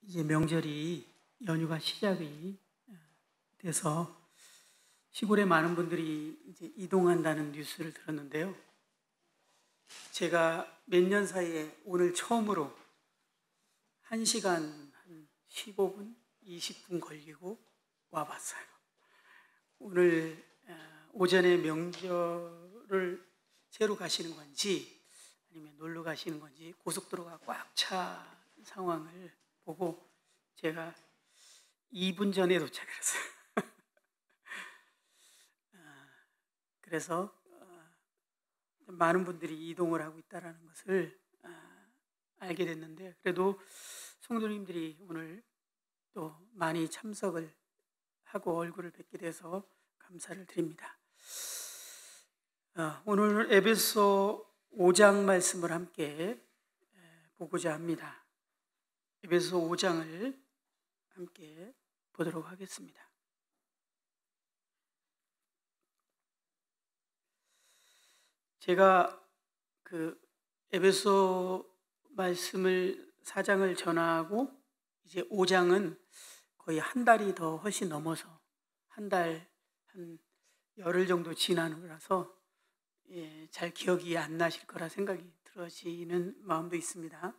이제 명절이 연휴가 시작이 돼서 시골에 많은 분들이 이제 이동한다는 뉴스를 들었는데요. 제가 몇 년 사이에 오늘 처음으로 1시간 한 15분, 20분 걸리고 와봤어요. 오늘 오전에 명절을 새로 가시는 건지 아니면 놀러 가시는 건지 고속도로가 꽉 차 상황을 보고 제가 2분 전에 도착을 했어요. 그래서 많은 분들이 이동을 하고 있다는 것을 알게 됐는데, 그래도 성도님들이 오늘 또 많이 참석을 하고 얼굴을 뵙게 돼서 감사를 드립니다. 오늘 에베소 5장 말씀을 함께 보고자 합니다. 에베소 5장을 함께 보도록 하겠습니다. 제가 그 에베소 말씀을 4장을 전하고 이제 5장은 거의 한 달이 더 훨씬 넘어서 한 열흘 정도 지난 후라서 잘 기억이 안 나실 거라 생각이 들어지는 마음도 있습니다.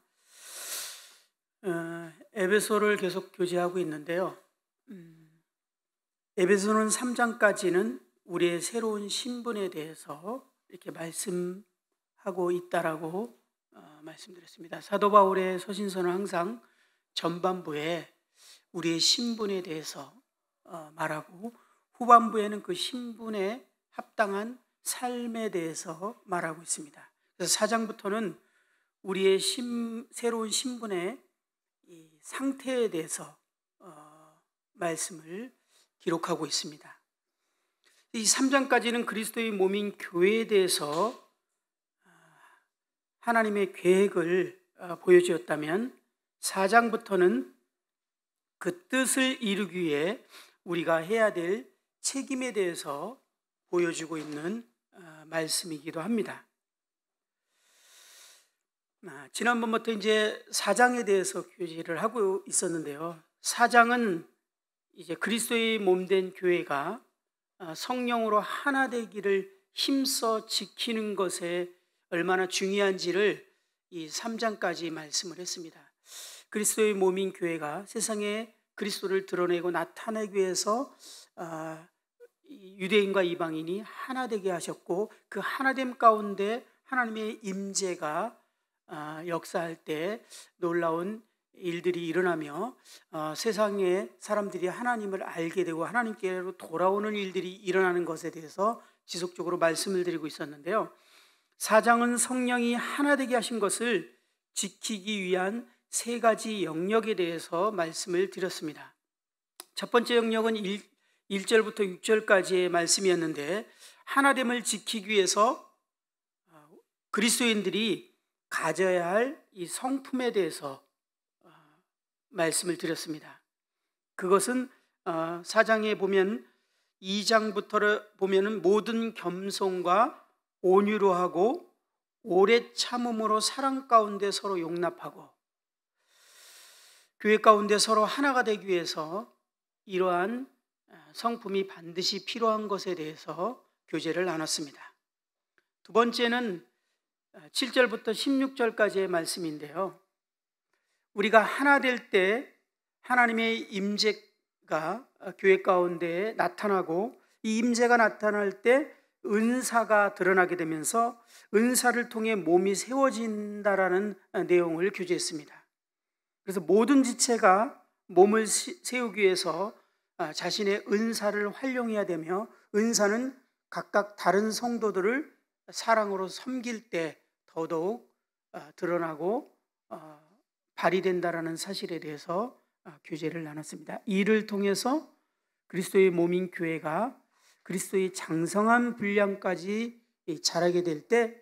에베소를 계속 교제하고 있는데요. 에베소는 3장까지는 우리의 새로운 신분에 대해서 이렇게 말씀하고 있다라고 말씀드렸습니다. 사도 바울의 서신서는 항상 전반부에 우리의 신분에 대해서 말하고 후반부에는 그 신분에 합당한 삶에 대해서 말하고 있습니다. 그래서 4장부터는 우리의 새로운 신분의 이 상태에 대해서 말씀을 기록하고 있습니다. 이 3장까지는 그리스도의 몸인 교회에 대해서 하나님의 계획을 보여주었다면 4장부터는 그 뜻을 이루기 위해 우리가 해야 될 책임에 대해서 보여주고 있는 말씀이기도 합니다. 지난번부터 이제 4장에 대해서 교제를 하고 있었는데요. 4장은 이제 그리스도의 몸된 교회가 성령으로 하나 되기를 힘써 지키는 것에 얼마나 중요한지를 이 3장까지 말씀을 했습니다. 그리스도의 몸인 교회가 세상에 그리스도를 드러내고 나타내기 위해서 유대인과 이방인이 하나 되게 하셨고, 그 하나됨 가운데 하나님의 임재가 역사할 때 놀라운 일들이 일어나며 세상의 사람들이 하나님을 알게 되고 하나님께로 돌아오는 일들이 일어나는 것에 대해서 지속적으로 말씀을 드리고 있었는데요. 4장은 성령이 하나 되게 하신 것을 지키기 위한 3가지 영역에 대해서 말씀을 드렸습니다. 첫 번째 영역은 1절부터 6절까지의 말씀이었는데, 하나됨을 지키기 위해서 그리스도인들이 가져야 할 이 성품에 대해서 말씀을 드렸습니다. 그것은 4장에 보면 2장부터 보면은 모든 겸손과 온유로 하고 오래 참음으로 사랑 가운데 서로 용납하고, 교회 가운데 서로 하나가 되기 위해서 이러한 성품이 반드시 필요한 것에 대해서 교제를 나눴습니다. 두 번째는 7절부터 16절까지의 말씀인데요. 우리가 하나 될 때 하나님의 임재가 교회 가운데 나타나고, 이 임재가 나타날 때 은사가 드러나게 되면서 은사를 통해 몸이 세워진다라는 내용을 교제했습니다. 그래서 모든 지체가 몸을 세우기 위해서 자신의 은사를 활용해야 되며, 은사는 각각 다른 성도들을 사랑으로 섬길 때 더더욱 드러나고 발휘된다라는 사실에 대해서 교제를 나눴습니다. 이를 통해서 그리스도의 몸인 교회가 그리스도의 장성한 분량까지 자라게 될 때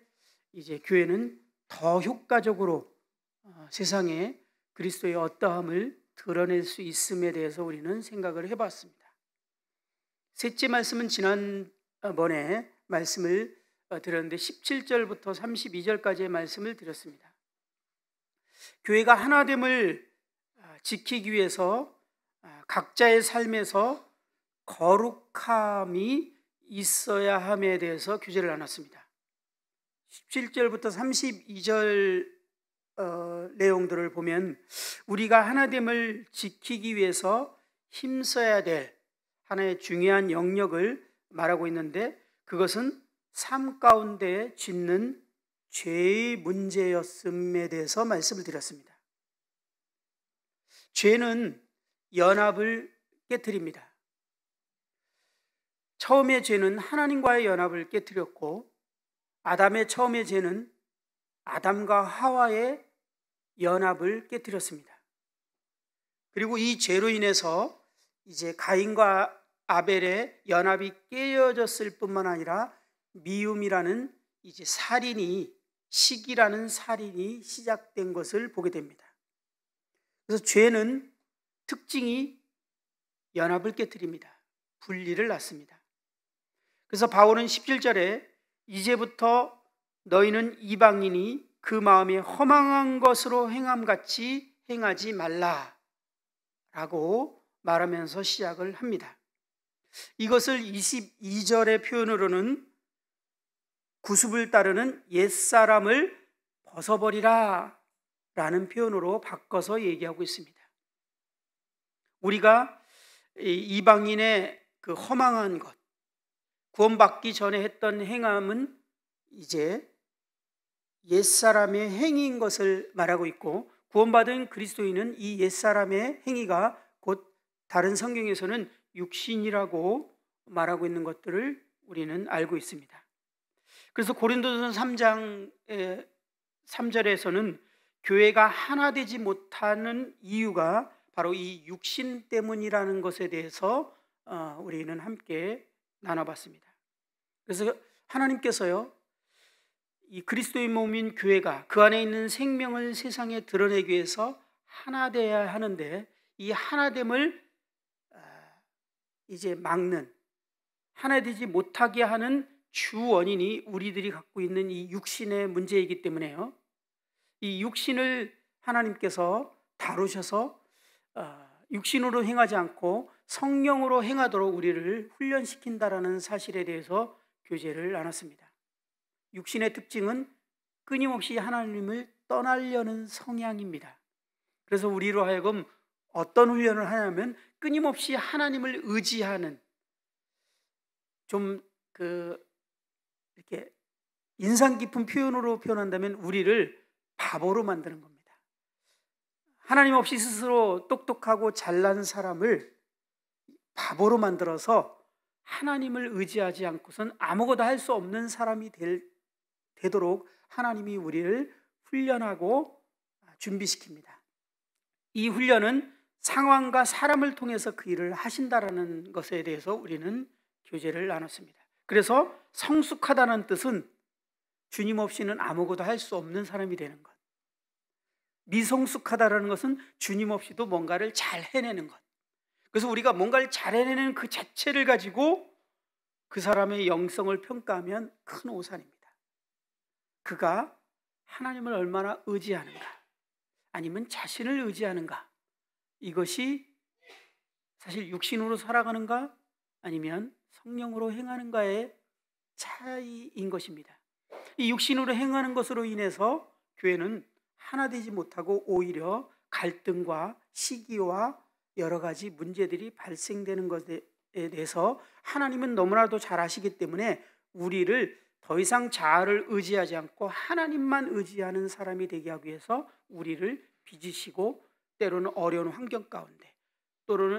이제 교회는 더 효과적으로 세상에 그리스도의 어떠함을 드러낼 수 있음에 대해서 우리는 생각을 해봤습니다. 셋째 말씀은 지난번에 말씀을 드렸는데 17절부터 32절까지의 말씀을 드렸습니다. 교회가 하나됨을 지키기 위해서 각자의 삶에서 거룩함이 있어야 함에 대해서 교제를 나눴습니다. 17절부터 32절 내용들을 보면 우리가 하나됨을 지키기 위해서 힘써야 될 하나의 중요한 영역을 말하고 있는데, 그것은 삶 가운데 짓는 죄의 문제였음에 대해서 말씀을 드렸습니다. 죄는 연합을 깨트립니다. 처음의 죄는 하나님과의 연합을 깨트렸고, 아담의 처음의 죄는 아담과 하와의 연합을 깨트렸습니다. 그리고 이 죄로 인해서 이제 가인과 아벨의 연합이 깨어졌을 뿐만 아니라 미움이라는 이제 시기라는 살인이 시작된 것을 보게 됩니다. 그래서 죄는 특징이 연합을 깨트립니다. 분리를 낳습니다. 그래서 바울은 17절에 이제부터 너희는 이방인이 그 마음에 허망한 것으로 행함같이 행하지 말라라고 말하면서 시작을 합니다. 이것을 22절의 표현으로는 구습을 따르는 옛사람을 벗어버리라 라는 표현으로 바꿔서 얘기하고 있습니다. 우리가 이방인의 그 허망한 것, 구원받기 전에 했던 행함은 이제 옛사람의 행위인 것을 말하고 있고, 구원받은 그리스도인은 이 옛사람의 행위가 곧 다른 성경에서는 육신이라고 말하고 있는 것들을 우리는 알고 있습니다. 그래서 고린도전서 3장 3절에서는 교회가 하나 되지 못하는 이유가 바로 이 육신 때문이라는 것에 대해서 우리는 함께 나눠봤습니다. 그래서 하나님께서요, 이 그리스도의 몸인 교회가 그 안에 있는 생명을 세상에 드러내기 위해서 하나 되어야 하는데, 이 하나됨을 이제 막는, 하나 되지 못하게 하는 주 원인이 우리들이 갖고 있는 이 육신의 문제이기 때문에요, 이 육신을 하나님께서 다루셔서 육신으로 행하지 않고 성령으로 행하도록 우리를 훈련시킨다라는 사실에 대해서 교제를 나눴습니다. 육신의 특징은 끊임없이 하나님을 떠나려는 성향입니다. 그래서 우리로 하여금 어떤 훈련을 하냐면 끊임없이 하나님을 의지하는, 좀 이렇게 인상 깊은 표현으로 표현한다면 우리를 바보로 만드는 겁니다. 하나님 없이 스스로 똑똑하고 잘난 사람을 바보로 만들어서 하나님을 의지하지 않고선 아무것도 할 수 없는 사람이 되도록 하나님이 우리를 훈련하고 준비시킵니다. 이 훈련은 상황과 사람을 통해서 그 일을 하신다라는 것에 대해서 우리는 교제를 나눴습니다. 그래서 성숙하다는 뜻은 주님 없이는 아무것도 할 수 없는 사람이 되는 것. 미성숙하다는 것은 주님 없이도 뭔가를 잘 해내는 것. 그래서 우리가 뭔가를 잘 해내는 그 자체를 가지고 그 사람의 영성을 평가하면 큰 오산입니다. 그가 하나님을 얼마나 의지하는가, 아니면 자신을 의지하는가, 이것이 사실 육신으로 살아가는가 아니면 성령으로 행하는가의 차이인 것입니다. 이 육신으로 행하는 것으로 인해서 교회는 하나 되지 못하고 오히려 갈등과 시기와 여러 가지 문제들이 발생되는 것에 대해서 하나님은 너무나도 잘 아시기 때문에 우리를 더 이상 자아를 의지하지 않고 하나님만 의지하는 사람이 되게 하기 위해서 우리를 빚으시고, 때로는 어려운 환경 가운데,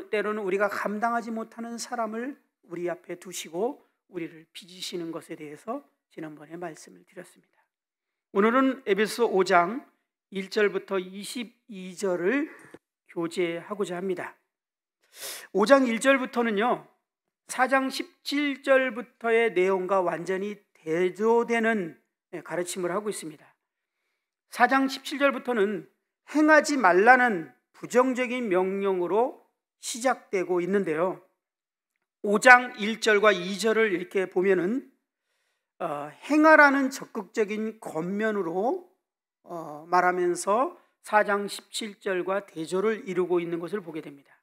때로는 우리가 감당하지 못하는 사람을 우리 앞에 두시고 우리를 빚으시는 것에 대해서 지난번에 말씀을 드렸습니다. 오늘은 에베소 5장 1절부터 22절을 교제하고자 합니다. 5장 1절부터는요 4장 17절부터의 내용과 완전히 대조되는 가르침을 하고 있습니다. 4장 17절부터는 행하지 말라는 부정적인 명령으로 시작되고 있는데요, 5장 1절과 2절을 이렇게 보면은 행하라는 적극적인 겉면으로 말하면서 4장 17절과 대조를 이루고 있는 것을 보게 됩니다.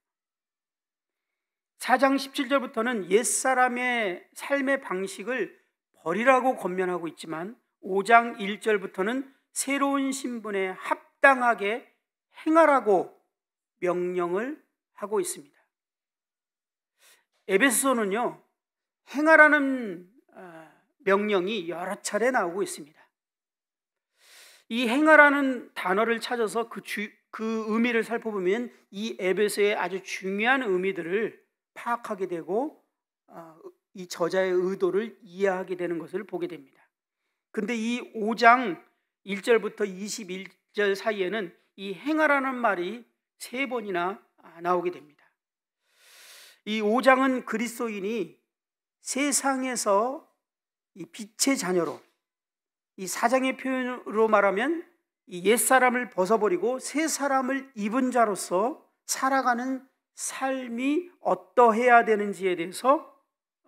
4장 17절부터는 옛사람의 삶의 방식을 버리라고 권면하고 있지만 5장 1절부터는 새로운 신분에 합당하게 행하라고 명령을 하고 있습니다. 에베소서는요, 행하라는 명령이 여러 차례 나오고 있습니다. 이 행하라는 단어를 찾아서 그 의미를 살펴보면 이 에베소의 아주 중요한 의미들을 파악하게 되고 이 저자의 의도를 이해하게 되는 것을 보게 됩니다. 근데 이 5장 1절부터 21절 사이에는 이 행하라는 말이 3번이나 나오게 됩니다. 이 5장은 그리스도인이 세상에서 이 빛의 자녀로, 이 4장의 표현으로 말하면 이 옛사람을 벗어버리고 새 사람을 입은 자로서 살아가는 삶이 어떠해야 되는지에 대해서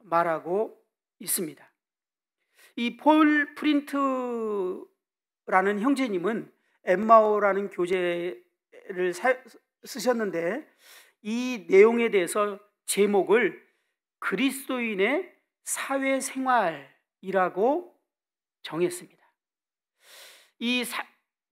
말하고 있습니다. 이 폴 프린트라는 형제님은 엠마오라는 교재를 쓰셨는데 이 내용에 대해서 제목을 그리스도인의 사회생활이라고 정했습니다.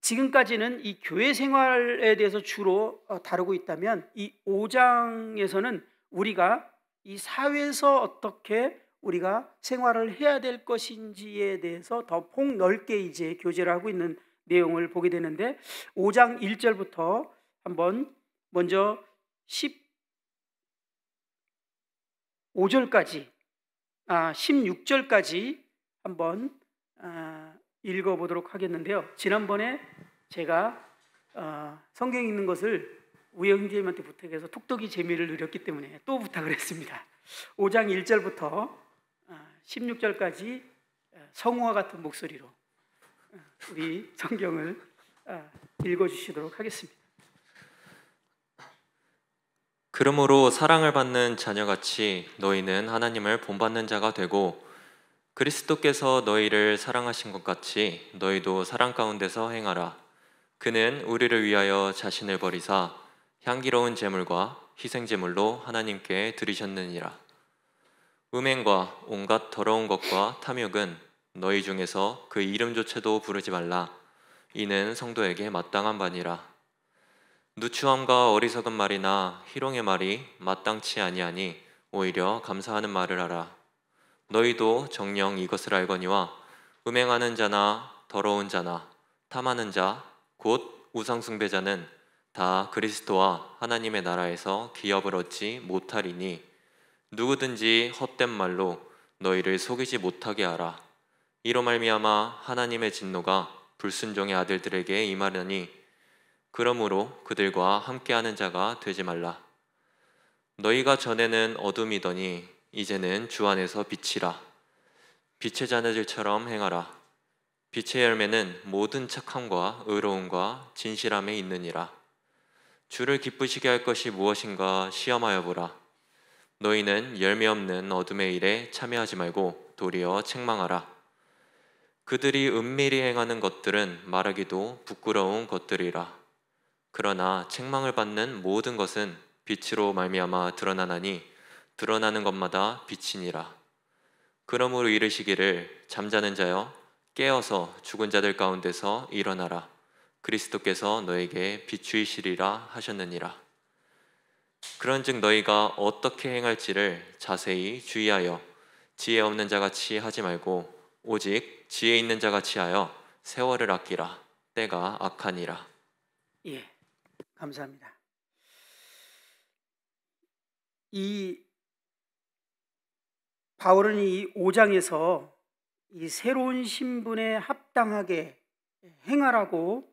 지금까지는 이 교회 생활에 대해서 주로 다루고 있다면 이 5장에서는 우리가 이 사회에서 어떻게 우리가 생활을 해야 될 것인지에 대해서 더 폭넓게 이제 교제를 하고 있는 내용을 보게 되는데 5장 1절부터 한번 먼저 16절까지 한번 읽어보도록 하겠는데요. 지난번에 제가 성경 읽는 것을 우영 형제님한테 부탁해서 톡톡이 재미를 누렸기 때문에 또 부탁을 했습니다. 5장 1절부터 16절까지 성우와 같은 목소리로 우리 성경을 읽어주시도록 하겠습니다. 그러므로 사랑을 받는 자녀같이 너희는 하나님을 본받는 자가 되고 그리스도께서 너희를 사랑하신 것 같이 너희도 사랑 가운데서 행하라. 그는 우리를 위하여 자신을 버리사 향기로운 제물과 희생 제물로 하나님께 드리셨느니라. 음행과 온갖 더러운 것과 탐욕은 너희 중에서 그 이름조차도 부르지 말라. 이는 성도에게 마땅한 바니라. 누추함과 어리석은 말이나 희롱의 말이 마땅치 아니하니 오히려 감사하는 말을 하라. 너희도 정녕 이것을 알거니와 음행하는 자나 더러운 자나 탐하는 자 곧 우상숭배자는 다 그리스도와 하나님의 나라에서 기업을 얻지 못하리니 누구든지 헛된 말로 너희를 속이지 못하게 하라. 이로 말미암아 하나님의 진노가 불순종의 아들들에게 임하려니 그러므로 그들과 함께하는 자가 되지 말라. 너희가 전에는 어둠이더니 이제는 주 안에서 빛이라. 빛의 자녀들처럼 행하라. 빛의 열매는 모든 착함과 의로움과 진실함에 있느니라. 주를 기쁘시게 할 것이 무엇인가 시험하여 보라. 너희는 열매 없는 어둠의 일에 참여하지 말고 도리어 책망하라. 그들이 은밀히 행하는 것들은 말하기도 부끄러운 것들이라. 그러나 책망을 받는 모든 것은 빛으로 말미암아 드러나나니 드러나는 것마다 빛이니라. 그러므로 이르시기를 잠자는 자여 깨어서 죽은 자들 가운데서 일어나라. 그리스도께서 너에게 비추이시리라 하셨느니라. 그런즉 너희가 어떻게 행할지를 자세히 주의하여 지혜 없는 자같이 하지 말고 오직 지혜 있는 자같이 하여 세월을 아끼라. 때가 악하니라. 예, 감사합니다. 이 바울은 이 5장에서 이 새로운 신분에 합당하게 행하라고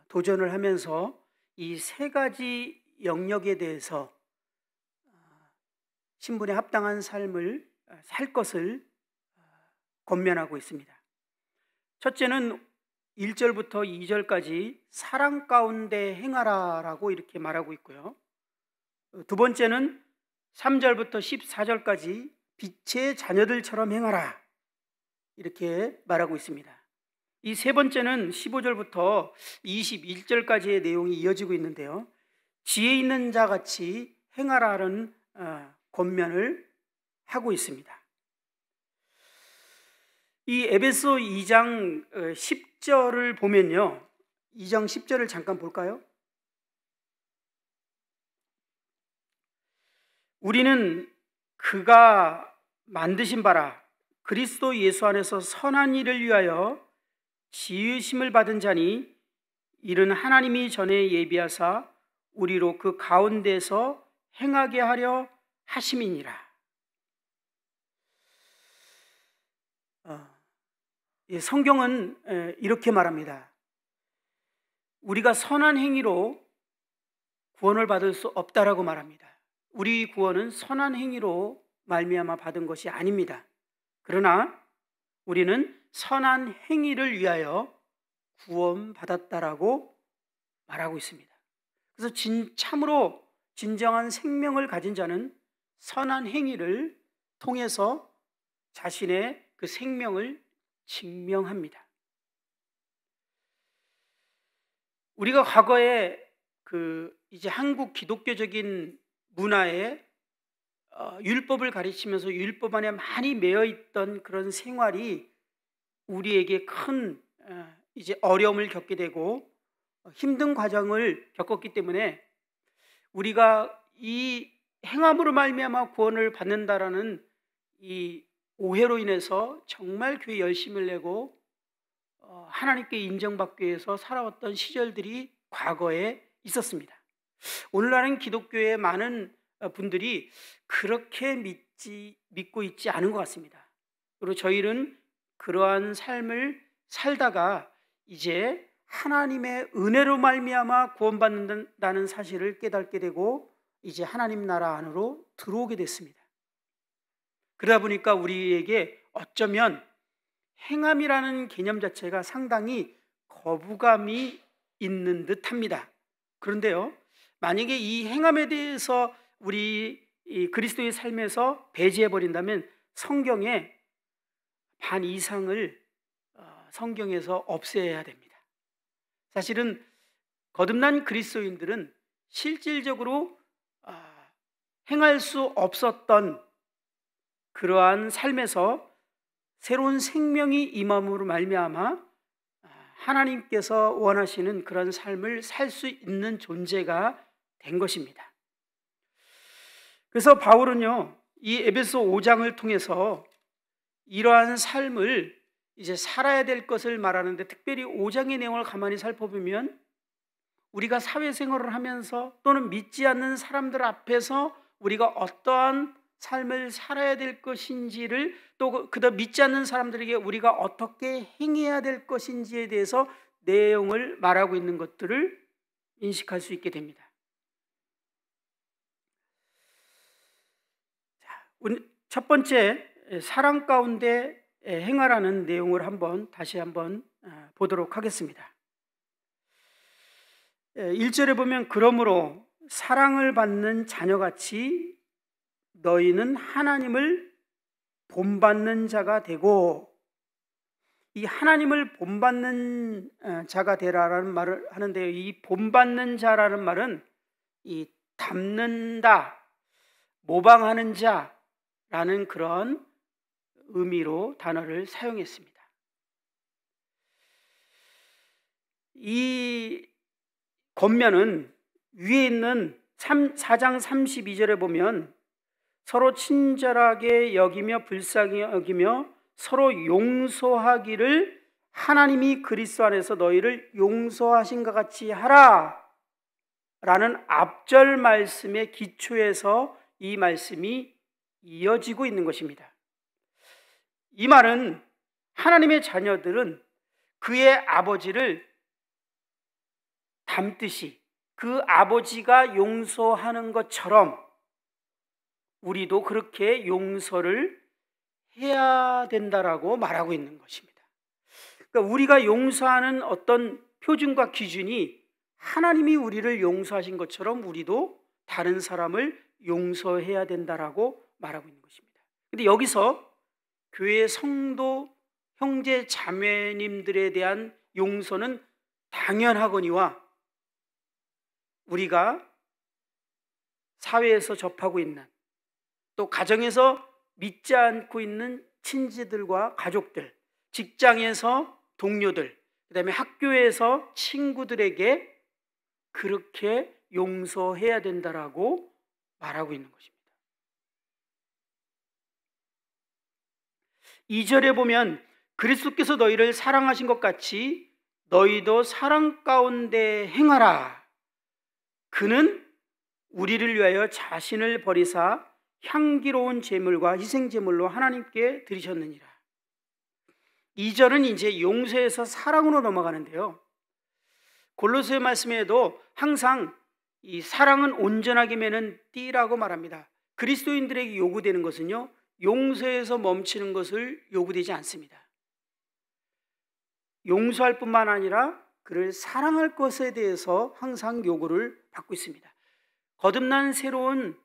도전을 하면서 이 3가지 영역에 대해서 신분에 합당한 삶을 살 것을 권면하고 있습니다. 첫째는 1절부터 2절까지 사랑 가운데 행하라라고 이렇게 말하고 있고요. 두 번째는 3절부터 14절까지 빛의 자녀들처럼 행하라 이렇게 말하고 있습니다. 이 세 번째는 15절부터 21절까지의 내용이 이어지고 있는데요. 지혜 있는 자 같이 행하라는 권면을 하고 있습니다. 이 에베소 2장 10절을 보면요. 2장 10절을 잠깐 볼까요? 우리는 그가 만드신 바라 그리스도 예수 안에서 선한 일을 위하여 지으심을 받은 자니 이는 하나님이 전에 예비하사 우리로 그 가운데서 행하게 하려 하심이니라. 성경은 이렇게 말합니다. 우리가 선한 행위로 구원을 받을 수 없다라고 말합니다. 우리 구원은 선한 행위로 말미암아 받은 것이 아닙니다. 그러나 우리는 선한 행위를 위하여 구원받았다라고 말하고 있습니다. 그래서 참으로 진정한 생명을 가진 자는 선한 행위를 통해서 자신의 그 생명을 증명합니다. 우리가 과거에 이제 한국 기독교적인 문화에 율법을 가르치면서 율법 안에 많이 매여 있던 그런 생활이 우리에게 큰 이제 어려움을 겪게 되고 힘든 과정을 겪었기 때문에 우리가 이 행함으로 말미암아 구원을 받는다라는 이 오해로 인해서 정말 교회 열심을 내고 하나님께 인정받기 위해서 살아왔던 시절들이 과거에 있었습니다. 오늘날은 기독교의 많은 분들이 그렇게 믿고 있지 않은 것 같습니다. 그리고 저희는 그러한 삶을 살다가 이제 하나님의 은혜로 말미암아 구원받는다는 사실을 깨닫게 되고 이제 하나님 나라 안으로 들어오게 됐습니다. 그러다 보니까 우리에게 어쩌면 행함이라는 개념 자체가 상당히 거부감이 있는 듯합니다. 그런데요, 만약에 이 행함에 대해서 우리 이 그리스도의 삶에서 배제해 버린다면 성경의 반 이상을 성경에서 없애야 됩니다. 사실은 거듭난 그리스도인들은 실질적으로 행할 수 없었던 그러한 삶에서 새로운 생명이 임함으로 말미암아 하나님께서 원하시는 그런 삶을 살 수 있는 존재가 된 것입니다. 그래서 바울은요, 이 에베소 5장을 통해서 이러한 삶을 이제 살아야 될 것을 말하는데, 특별히 5장의 내용을 가만히 살펴보면 우리가 사회생활을 하면서 또는 믿지 않는 사람들 앞에서 우리가 어떠한 삶을 살아야 될 것인지를, 또 그다음 믿지 않는 사람들에게 우리가 어떻게 행해야 될 것인지에 대해서 내용을 말하고 있는 것들을 인식할 수 있게 됩니다. 첫 번째, 사랑 가운데 행하라는 내용을 다시 한번 보도록 하겠습니다. 1절에 보면 그러므로 사랑을 받는 자녀같이 너희는 하나님을 본받는 자가 되고, 이 하나님을 본받는 자가 되라라는 말을 하는데요, 이 본받는 자라는 말은 이 닮는다, 모방하는 자라는 그런 의미로 단어를 사용했습니다. 이 권면은 위에 있는 4장 32절에 보면 서로 친절하게 여기며 불쌍히 여기며 서로 용서하기를 하나님이 그리스도 안에서 너희를 용서하신 것 같이 하라 라는 앞절 말씀의 기초에서 이 말씀이 이어지고 있는 것입니다. 이 말은 하나님의 자녀들은 그의 아버지를 닮듯이 그 아버지가 용서하는 것처럼 우리도 그렇게 용서를 해야 된다라고 말하고 있는 것입니다. 그러니까 우리가 용서하는 어떤 표준과 기준이 하나님이 우리를 용서하신 것처럼 우리도 다른 사람을 용서해야 된다라고 말하고 있는 것입니다. 근데 여기서 교회의 성도 형제 자매님들에 대한 용서는 당연하거니와 우리가 사회에서 접하고 있는, 또 가정에서 믿지 않고 있는 친지들과 가족들, 직장에서 동료들, 그다음에 학교에서 친구들에게 그렇게 용서해야 된다라고 말하고 있는 것입니다. 2절에 보면 그리스도께서 너희를 사랑하신 것 같이 너희도 사랑 가운데 행하라. 그는 우리를 위하여 자신을 버리사 향기로운 제물과 희생 제물로 하나님께 드리셨느니라. 2절은 이제 용서에서 사랑으로 넘어가는데요. 골로새 말씀에도 항상 이 사랑은 온전하게 매는 띠라고 말합니다. 그리스도인들에게 요구되는 것은요, 용서에서 멈추는 것을 요구되지 않습니다. 용서할 뿐만 아니라 그를 사랑할 것에 대해서 항상 요구를 받고 있습니다. 거듭난 새로운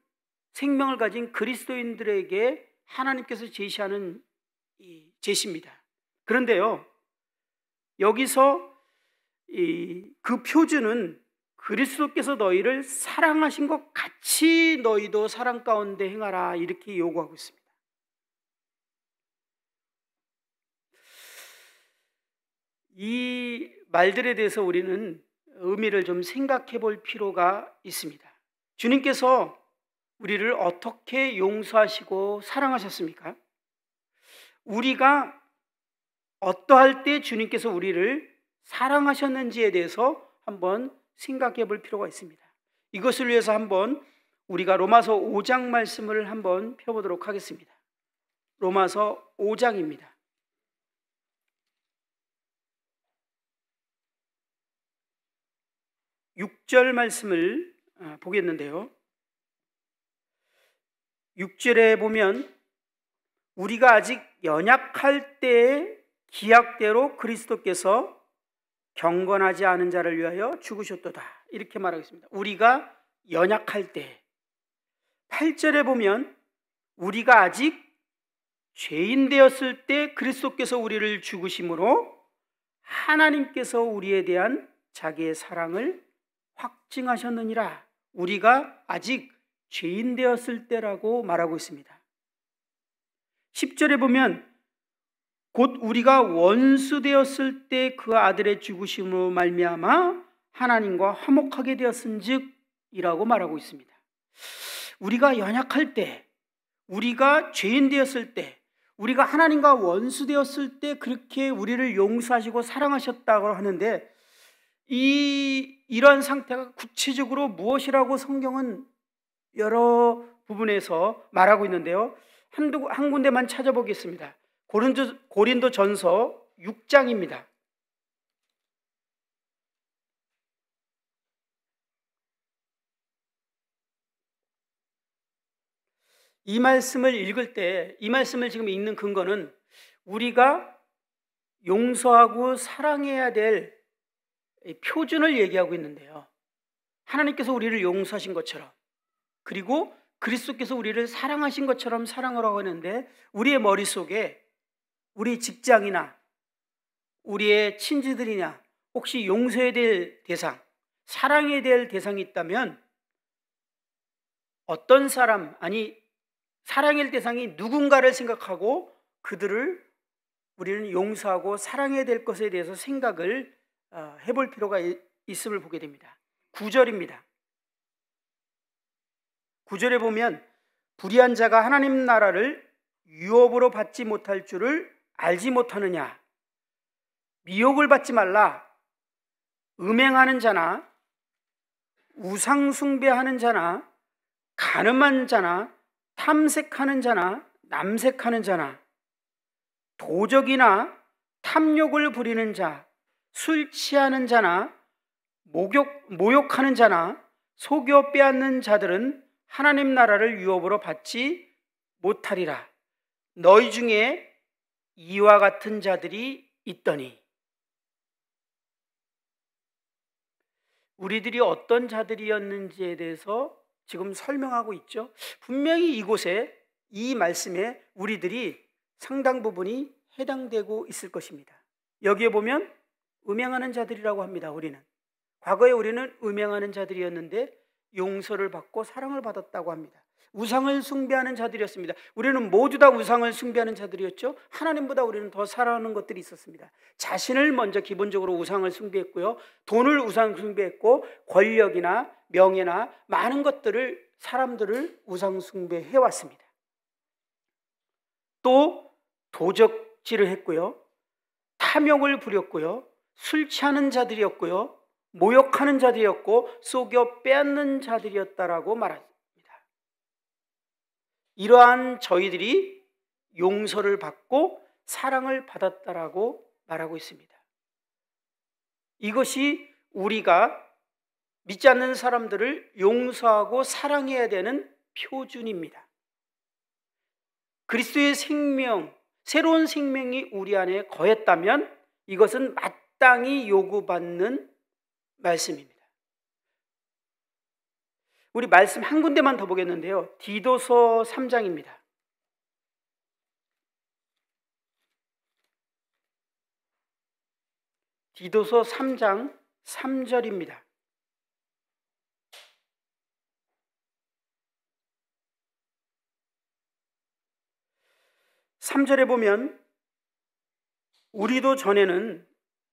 생명을 가진 그리스도인들에게 하나님께서 제시하는 이 제시입니다. 그런데요, 여기서 그 표준은 그리스도께서 너희를 사랑하신 것 같이 너희도 사랑 가운데 행하라, 이렇게 요구하고 있습니다. 이 말들에 대해서 우리는 의미를 좀 생각해 볼 필요가 있습니다. 주님께서 우리를 어떻게 용서하시고 사랑하셨습니까? 우리가 어떠할 때 주님께서 우리를 사랑하셨는지에 대해서 한번 생각해 볼 필요가 있습니다. 이것을 위해서 한번 우리가 로마서 5장 말씀을 한번 펴보도록 하겠습니다. 로마서 5장입니다. 6절 말씀을 보겠는데요. 6절에 보면 우리가 아직 연약할 때의 기약대로 그리스도께서 경건하지 않은 자를 위하여 죽으셨도다, 이렇게 말하고 있습니다. 우리가 연약할 때. 8절에 보면 우리가 아직 죄인 되었을 때 그리스도께서 우리를 죽으심으로 하나님께서 우리에 대한 자기의 사랑을 확증하셨느니라. 우리가 아직 죄인 되었을 때라고 말하고 있습니다. 10절에 보면 곧 우리가 원수 되었을 때 그 아들의 죽으심으로 말미암아 하나님과 화목하게 되었은즉 이라고 말하고 있습니다. 우리가 연약할 때, 우리가 죄인 되었을 때, 우리가 하나님과 원수 되었을 때 그렇게 우리를 용서하시고 사랑하셨다고 하는데, 이런 상태가 구체적으로 무엇이라고 성경은 여러 부분에서 말하고 있는데요. 한 군데만 찾아보겠습니다. 고린도전서 6장입니다. 이 말씀을 읽을 때, 이 말씀을 지금 읽는 근거는 우리가 용서하고 사랑해야 될 표준을 얘기하고 있는데요. 하나님께서 우리를 용서하신 것처럼, 그리고 그리스도께서 우리를 사랑하신 것처럼 사랑을 하고 있는데, 우리의 머릿속에 우리 직장이나 우리의 친지들이나 혹시 용서해야 될 대상, 사랑해야 될 대상이 있다면 어떤 사람, 아니 사랑할 대상이 누군가를 생각하고 그들을 우리는 용서하고 사랑해야 될 것에 대해서 생각을 해볼 필요가 있음을 보게 됩니다. 9절입니다. 9절에 보면 불의한 자가 하나님 나라를 유업으로 받지 못할 줄을 알지 못하느냐. 미혹을 받지 말라. 음행하는 자나 우상 숭배하는 자나 간음한 자나 탐색하는 자나 남색하는 자나 도적이나 탐욕을 부리는 자, 술 취하는 자나 모욕하는 자나 속여 빼앗는 자들은 하나님 나라를 유업으로 받지 못하리라. 너희 중에 이와 같은 자들이 있더니. 우리들이 어떤 자들이었는지에 대해서 지금 설명하고 있죠. 분명히 이곳에 이 말씀에 우리들이 상당 부분이 해당되고 있을 것입니다. 여기에 보면 음행하는 자들이라고 합니다. 우리는 과거에 우리는 음행하는 자들이었는데 용서를 받고 사랑을 받았다고 합니다. 우상을 숭배하는 자들이었습니다. 우리는 모두 다 우상을 숭배하는 자들이었죠. 하나님보다 우리는 더 사랑하는 것들이 있었습니다. 자신을 먼저 기본적으로 우상을 숭배했고요, 돈을 우상 숭배했고, 권력이나 명예나 많은 것들을, 사람들을 우상 숭배해 왔습니다. 또 도적질을 했고요, 탐욕을 부렸고요, 술 취하는 자들이었고요, 모욕하는 자들이었고, 속여 빼앗는 자들이었다라고 말합니다. 이러한 저희들이 용서를 받고 사랑을 받았다라고 말하고 있습니다. 이것이 우리가 믿지 않는 사람들을 용서하고 사랑해야 되는 표준입니다. 그리스도의 생명, 새로운 생명이 우리 안에 거했다면 이것은 마땅히 요구받는 말씀입니다. 우리 말씀 한 군데만 더 보겠는데요, 디도서 3장입니다. 디도서 3장 3절입니다. (3절에) 보면 우리도 전에는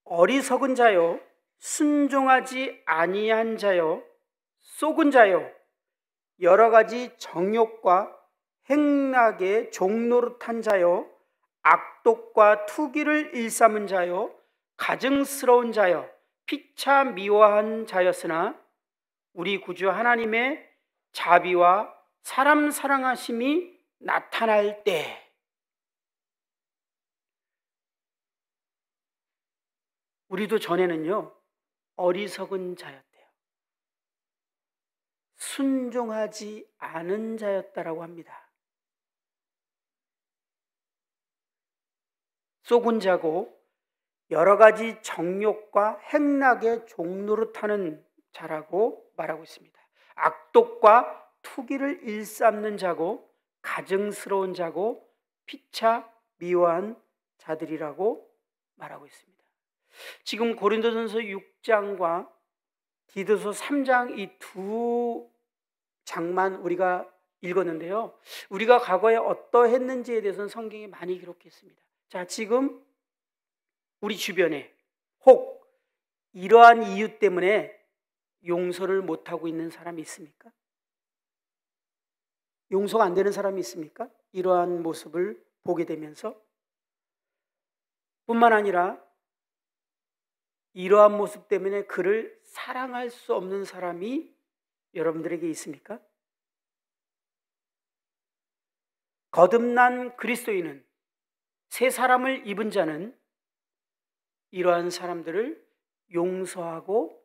어리석은 자요, 순종하지 아니한 자요, 쏘군 자요, 여러 가지 정욕과 행락의 종노릇한 자요, 악독과 투기를 일삼은 자요, 가증스러운 자요, 피차 미워한 자였으나 우리 구주 하나님의 자비와 사람 사랑하심이 나타날 때, 우리도 전에는요 어리석은 자였대요. 순종하지 않은 자였다라고 합니다. 쏘군 자고 여러 가지 정욕과 행락의 종노릇하는 자라고 말하고 있습니다. 악독과 투기를 일삼는 자고 가증스러운 자고 피차 미워한 자들이라고 말하고 있습니다. 지금 고린도전서 6장과 디도서 3장 이 두 장만 우리가 읽었는데요, 우리가 과거에 어떠했는지에 대해서는 성경이 많이 기록했습니다. 자, 지금 우리 주변에 혹 이러한 이유 때문에 용서를 못하고 있는 사람이 있습니까? 용서가 안 되는 사람이 있습니까? 이러한 모습을 보게 되면서. 뿐만 아니라 이러한 모습 때문에 그를 사랑할 수 없는 사람이 여러분들에게 있습니까? 거듭난 그리스도인은, 새 사람을 입은 자는 이러한 사람들을 용서하고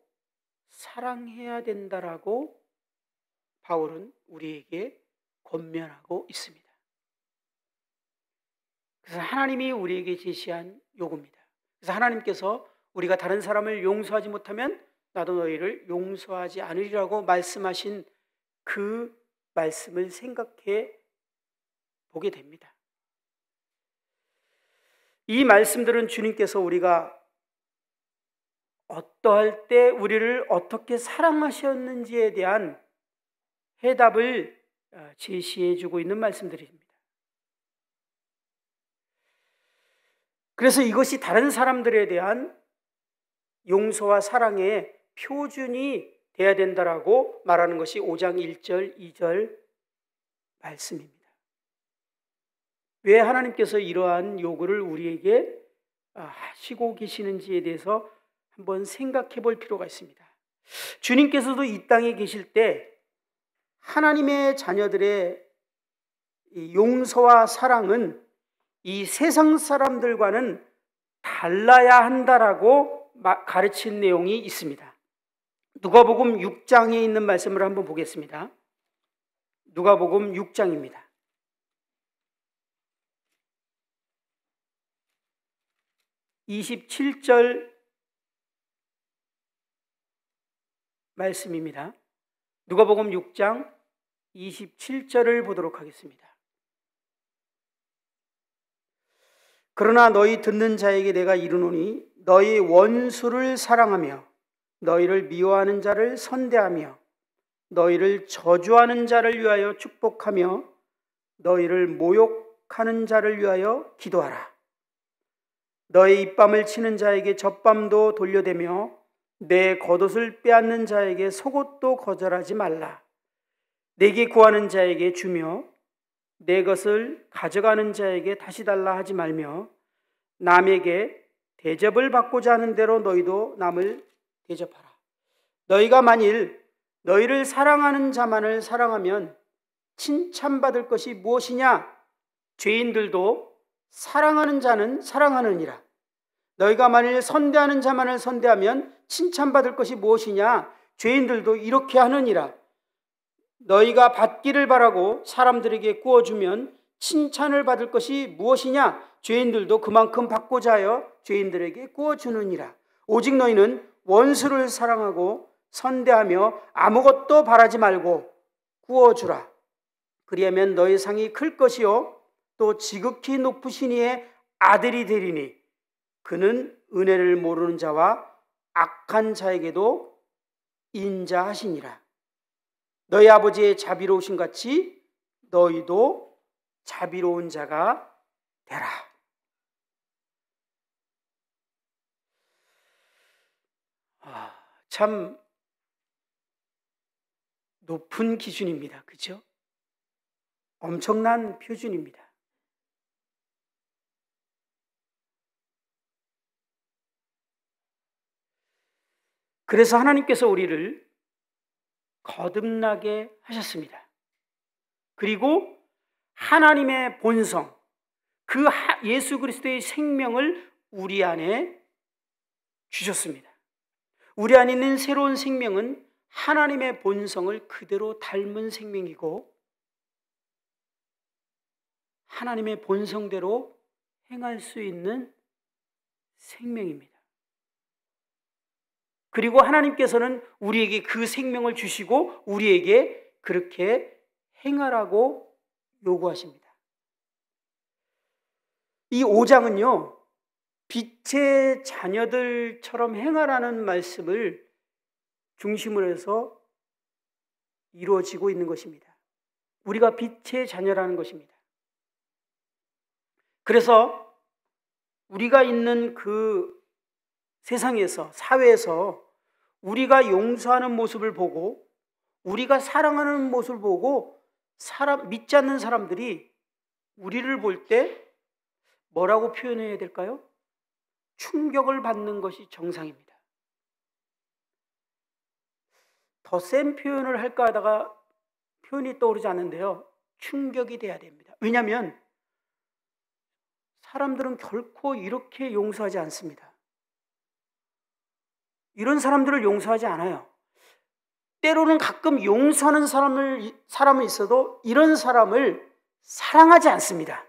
사랑해야 된다라고 바울은 우리에게 권면하고 있습니다. 그래서 하나님이 우리에게 제시한 요구입니다. 그래서 하나님께서 우리가 다른 사람을 용서하지 못하면 나도 너희를 용서하지 않으리라고 말씀하신 그 말씀을 생각해 보게 됩니다. 이 말씀들은 주님께서 우리가 어떠할 때 우리를 어떻게 사랑하셨는지에 대한 해답을 제시해 주고 있는 말씀들입니다. 그래서 이것이 다른 사람들에 대한 용서와 사랑의 표준이 돼야 된다라고 말하는 것이 5장 1절, 2절 말씀입니다. 왜 하나님께서 이러한 요구를 우리에게 하시고 계시는지에 대해서 한번 생각해 볼 필요가 있습니다. 주님께서도 이 땅에 계실 때 하나님의 자녀들의 용서와 사랑은 이 세상 사람들과는 달라야 한다라고 가르친 내용이 있습니다. 누가복음 6장에 있는 말씀을 한번 보겠습니다. 누가복음 6장입니다. 27절 말씀입니다. 누가복음 6장 27절을 보도록 하겠습니다. 그러나 너희 듣는 자에게 내가 이르노니 너희 원수를 사랑하며 너희를 미워하는 자를 선대하며 너희를 저주하는 자를 위하여 축복하며 너희를 모욕하는 자를 위하여 기도하라. 너희 입밤을 치는 자에게 젖밤도 돌려대며 내 겉옷을 빼앗는 자에게 속옷도 거절하지 말라. 내게 구하는 자에게 주며 내 것을 가져가는 자에게 다시 달라 하지 말며 남에게 대접을 받고자 하는 대로 너희도 남을 대접하라. 너희가 만일 너희를 사랑하는 자만을 사랑하면 칭찬받을 것이 무엇이냐? 죄인들도 사랑하는 자는 사랑하느니라. 너희가 만일 선대하는 자만을 선대하면 칭찬받을 것이 무엇이냐? 죄인들도 이렇게 하느니라. 너희가 받기를 바라고 사람들에게 구워주면 칭찬을 받을 것이 무엇이냐? 죄인들도 그만큼 받고자 하여 죄인들에게 구워주느니라. 오직 너희는 원수를 사랑하고 선대하며 아무것도 바라지 말고 구워주라. 그리하면 너희 상이 클 것이요 또 지극히 높으신 이의 아들이 되리니 그는 은혜를 모르는 자와 악한 자에게도 인자하시니라. 너희 아버지의 자비로우신 같이 너희도 자비로운 자가 되라. 참 높은 기준입니다. 그렇죠? 엄청난 표준입니다. 그래서 하나님께서 우리를 거듭나게 하셨습니다. 그리고 하나님의 본성, 그 예수 그리스도의 생명을 우리 안에 주셨습니다. 우리 안에 있는 새로운 생명은 하나님의 본성을 그대로 닮은 생명이고 하나님의 본성대로 행할 수 있는 생명입니다. 그리고 하나님께서는 우리에게 그 생명을 주시고 우리에게 그렇게 행하라고 요구하십니다. 이 5장은요, 빛의 자녀들처럼 행하라는 말씀을 중심으로 해서 이루어지고 있는 것입니다. 우리가 빛의 자녀라는 것입니다. 그래서 우리가 있는 그 세상에서, 사회에서 우리가 용서하는 모습을 보고 우리가 사랑하는 모습을 보고 믿지 않는 사람들이 우리를 볼 때 뭐라고 표현해야 될까요? 충격을 받는 것이 정상입니다. 더 센 표현을 할까 하다가 표현이 떠오르지 않는데요. 충격이 돼야 됩니다. 왜냐하면 사람들은 결코 이렇게 용서하지 않습니다. 이런 사람들을 용서하지 않아요. 때로는 가끔 용서하는 사람은 있어도 이런 사람을 사랑하지 않습니다.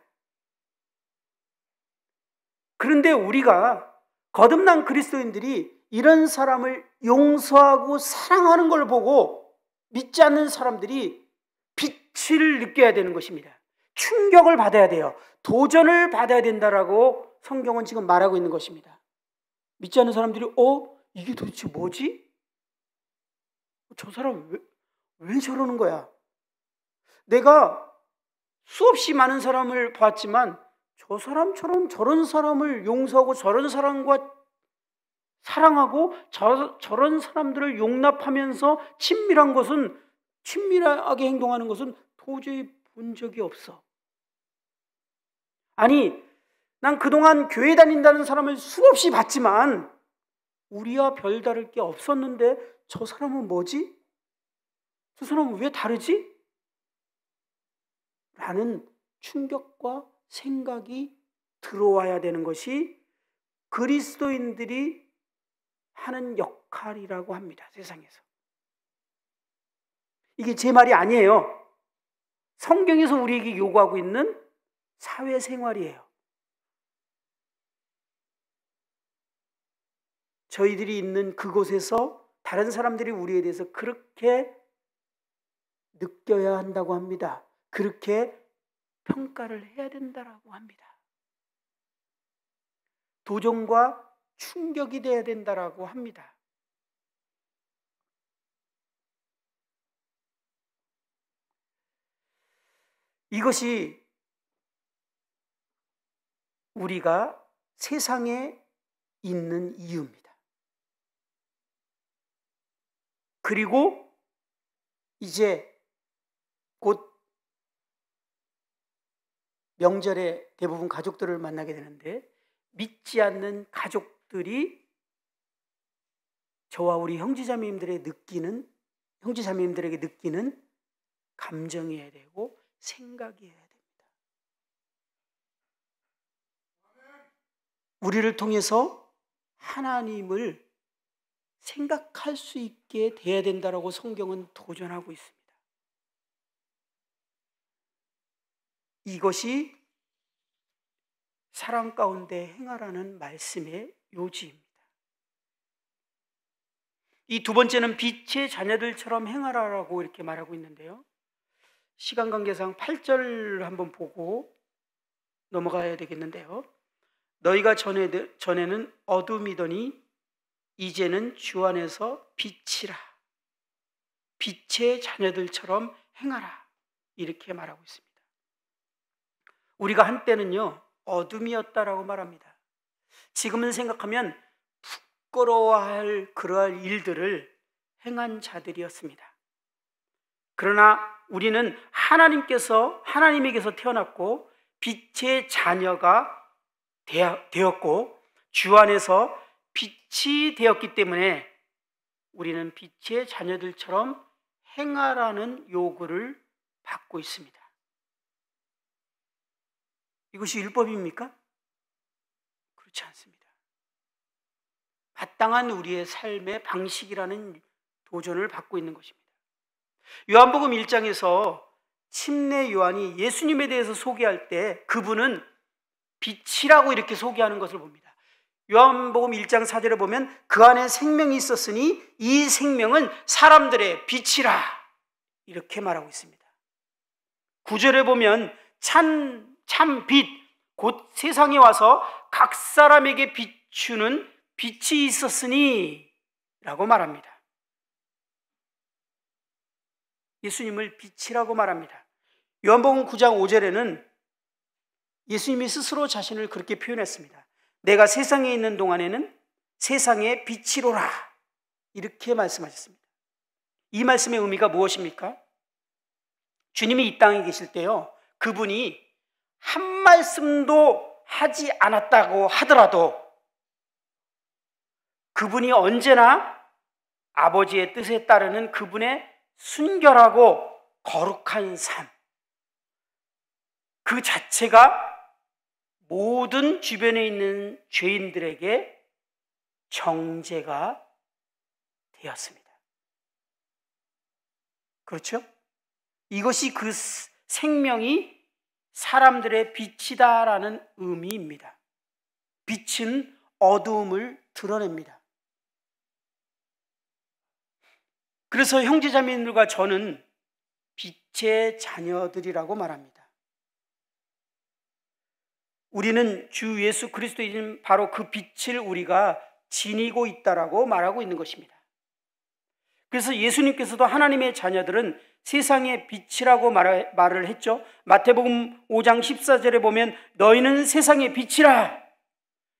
그런데 우리가 거듭난 그리스도인들이 이런 사람을 용서하고 사랑하는 걸 보고 믿지 않는 사람들이 빛을 느껴야 되는 것입니다. 충격을 받아야 돼요. 도전을 받아야 된다라고 성경은 지금 말하고 있는 것입니다. 믿지 않는 사람들이 이게 도대체 뭐지? 저 사람 왜 저러는 거야? 내가 수없이 많은 사람을 봤지만 저 사람처럼 저런 사람을 용서하고 저런 사람과 사랑하고 저런 사람들을 용납하면서 친밀하게 행동하는 것은 도저히 본 적이 없어. 아니, 난 그동안 교회 다닌다는 사람을 수없이 봤지만 우리와 별다를 게 없었는데 저 사람은 뭐지? 저 사람은 왜 다르지? 라는 충격과 생각이 들어와야 되는 것이 그리스도인들이 하는 역할이라고 합니다. 세상에서. 이게 제 말이 아니에요. 성경에서 우리에게 요구하고 있는 사회생활이에요. 저희들이 있는 그곳에서 다른 사람들이 우리에 대해서 그렇게 느껴야 한다고 합니다. 그렇게 평가를 해야 된다고 합니다. 도전과 충격이 되어야 된다라고 합니다. 이것이 우리가 세상에 있는 이유입니다. 그리고 이제 곧 명절에 대부분 가족들을 만나게 되는데, 믿지 않는 가족들이 저와 우리 형제자매님들에게 느끼는 감정이어야 되고 생각이어야 됩니다. 우리를 통해서 하나님을 생각할 수 있게 돼야 된다라고 성경은 도전하고 있습니다. 이것이 사랑 가운데 행하라는 말씀의 요지입니다. 이 두 번째는 빛의 자녀들처럼 행하라라고 이렇게 말하고 있는데요, 시간 관계상 8절 한번 보고 넘어가야 되겠는데요, 너희가 전에는 어둠이더니 이제는 주 안에서 빛이라, 빛의 자녀들처럼 행하라, 이렇게 말하고 있습니다. 우리가 한때는요 어둠이었다라고 말합니다. 지금은 생각하면 부끄러워할 그러할 일들을 행한 자들이었습니다. 그러나 우리는 하나님에게서 태어났고 빛의 자녀가 되었고 주 안에서 빛이 되었기 때문에 우리는 빛의 자녀들처럼 행하라는 요구를 받고 있습니다. 이것이 율법입니까? 그렇지 않습니다. 마땅한 우리의 삶의 방식이라는 도전을 받고 있는 것입니다. 요한복음 1장에서 침례 요한이 예수님에 대해서 소개할 때 그분은 빛이라고 이렇게 소개하는 것을 봅니다. 요한복음 1장 4절에 보면 그 안에 생명이 있었으니 이 생명은 사람들의 빛이라, 이렇게 말하고 있습니다. 9절에 보면 참 빛, 곧 세상에 와서 각 사람에게 비추는 빛이 있었으니 라고 말합니다. 예수님을 빛이라고 말합니다. 요한복음 9장 5절에는 예수님이 스스로 자신을 그렇게 표현했습니다. 내가 세상에 있는 동안에는 세상의 빛이로라, 이렇게 말씀하셨습니다. 이 말씀의 의미가 무엇입니까? 주님이 이 땅에 계실 때요, 그분이 한 말씀도 하지 않았다고 하더라도 그분이 언제나 아버지의 뜻에 따르는 그분의 순결하고 거룩한 삶, 그 자체가 모든 주변에 있는 죄인들에게 정죄가 되었습니다. 그렇죠? 이것이 그 생명이 사람들의 빛이다라는 의미입니다. 빛은 어두움을 드러냅니다. 그래서 형제자매님들과 저는 빛의 자녀들이라고 말합니다. 우리는 주 예수 그리스도인 바로 그 빛을 우리가 지니고 있다라고 말하고 있는 것입니다. 그래서 예수님께서도 하나님의 자녀들은 세상의 빛이라고 말을 했죠. 마태복음 5장 14절에 보면 너희는 세상의 빛이라,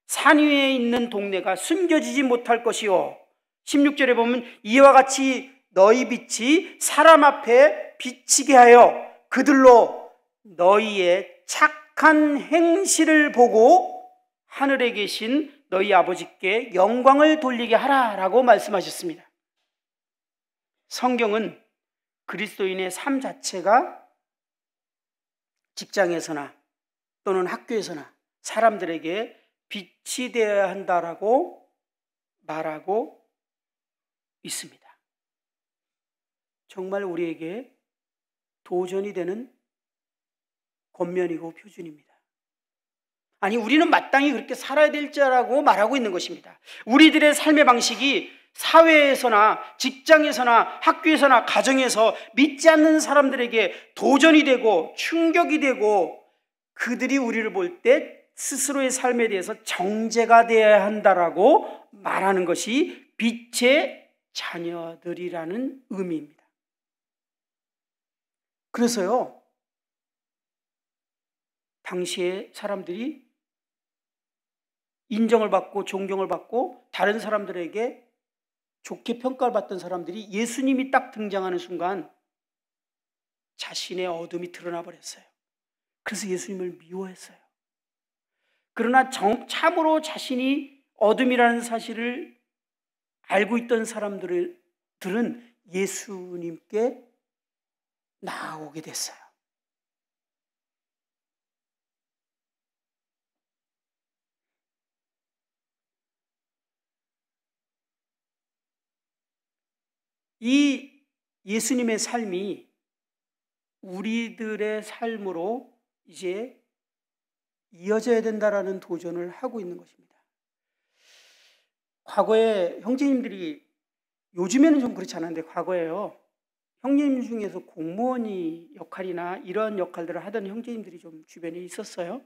산 위에 있는 동네가 숨겨지지 못할 것이요, 16절에 보면 이와 같이 너희 빛이 사람 앞에 비치게 하여 그들로 너희의 착한 행실을 보고 하늘에 계신 너희 아버지께 영광을 돌리게 하라라고 말씀하셨습니다. 성경은 그리스도인의 삶 자체가 직장에서나 또는 학교에서나 사람들에게 빛이 되어야 한다라고 말하고 있습니다. 정말 우리에게 도전이 되는 권면이고 표준입니다. 아니, 우리는 마땅히 그렇게 살아야 될 자라고 말하고 있는 것입니다. 우리들의 삶의 방식이 사회에서나 직장에서나 학교에서나 가정에서 믿지 않는 사람들에게 도전이 되고 충격이 되고 그들이 우리를 볼 때 스스로의 삶에 대해서 정죄가 되어야 한다라고 말하는 것이 빛의 자녀들이라는 의미입니다. 그래서요, 당시에 사람들이 인정을 받고 존경을 받고 다른 사람들에게 좋게 평가를 받던 사람들이 예수님이 딱 등장하는 순간 자신의 어둠이 드러나 버렸어요. 그래서 예수님을 미워했어요. 그러나 참으로 자신이 어둠이라는 사실을 알고 있던 사람들은 예수님께 나아오게 됐어요. 이 예수님의 삶이 우리들의 삶으로 이제 이어져야 된다라는 도전을 하고 있는 것입니다. 과거에 형제님들이, 요즘에는 좀 그렇지 않은데 과거에요, 형제님 중에서 공무원이 역할이나 이런 역할들을 하던 형제님들이 좀 주변에 있었어요.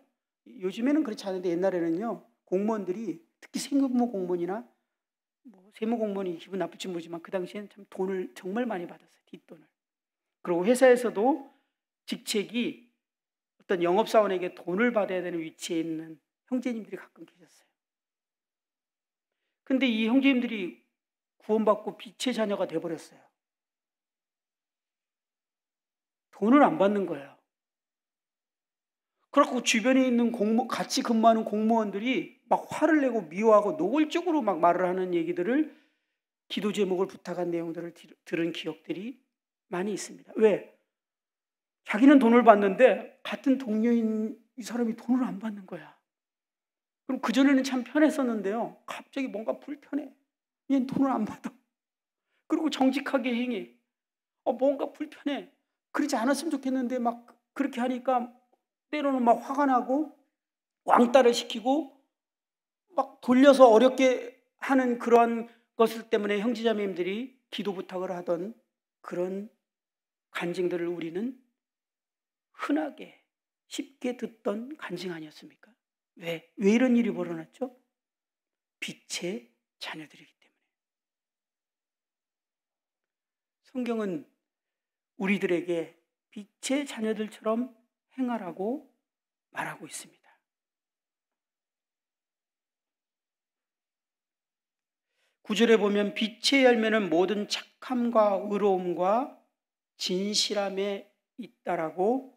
요즘에는 그렇지 않은데 옛날에는요, 공무원들이, 특히 세무 공무원이나 세무 공무원이 기분 나쁠지 모르지만 그 당시에는 참 돈을 정말 많이 받았어요. 뒷돈을. 그리고 회사에서도 직책이 어떤 영업사원에게 돈을 받아야 되는 위치에 있는 형제님들이 가끔 계셨어요. 근데 이 형제님들이 구원받고 빛의 자녀가 돼버렸어요. 돈을 안 받는 거예요. 그래갖고 주변에 있는 같이 근무하는 공무원들이 막 화를 내고 미워하고 노골적으로 막 말을 하는 얘기들을, 기도 제목을 부탁한 내용들을 들은 기억들이 많이 있습니다. 왜? 자기는 돈을 받는데 같은 동료인 이 사람이 돈을 안 받는 거야. 그럼 그전에는 참 편했었는데요, 갑자기 뭔가 불편해. 얘는 돈을 안 받아. 그리고 정직하게 행해. 뭔가 불편해. 그러지 않았으면 좋겠는데 막 그렇게 하니까 때로는 막 화가 나고 왕따를 시키고 막 돌려서 어렵게 하는 그런 것들 때문에 형제자매님들이 기도 부탁을 하던 그런 간증들을 우리는 흔하게 쉽게 듣던 간증 아니었습니까? 왜 이런 일이 벌어났죠? 빛의 자녀들이기 때문에. 성경은 우리들에게 빛의 자녀들처럼 행하라고 말하고 있습니다. 구절에 보면 빛의 열매는 모든 착함과 의로움과 진실함에 있다라고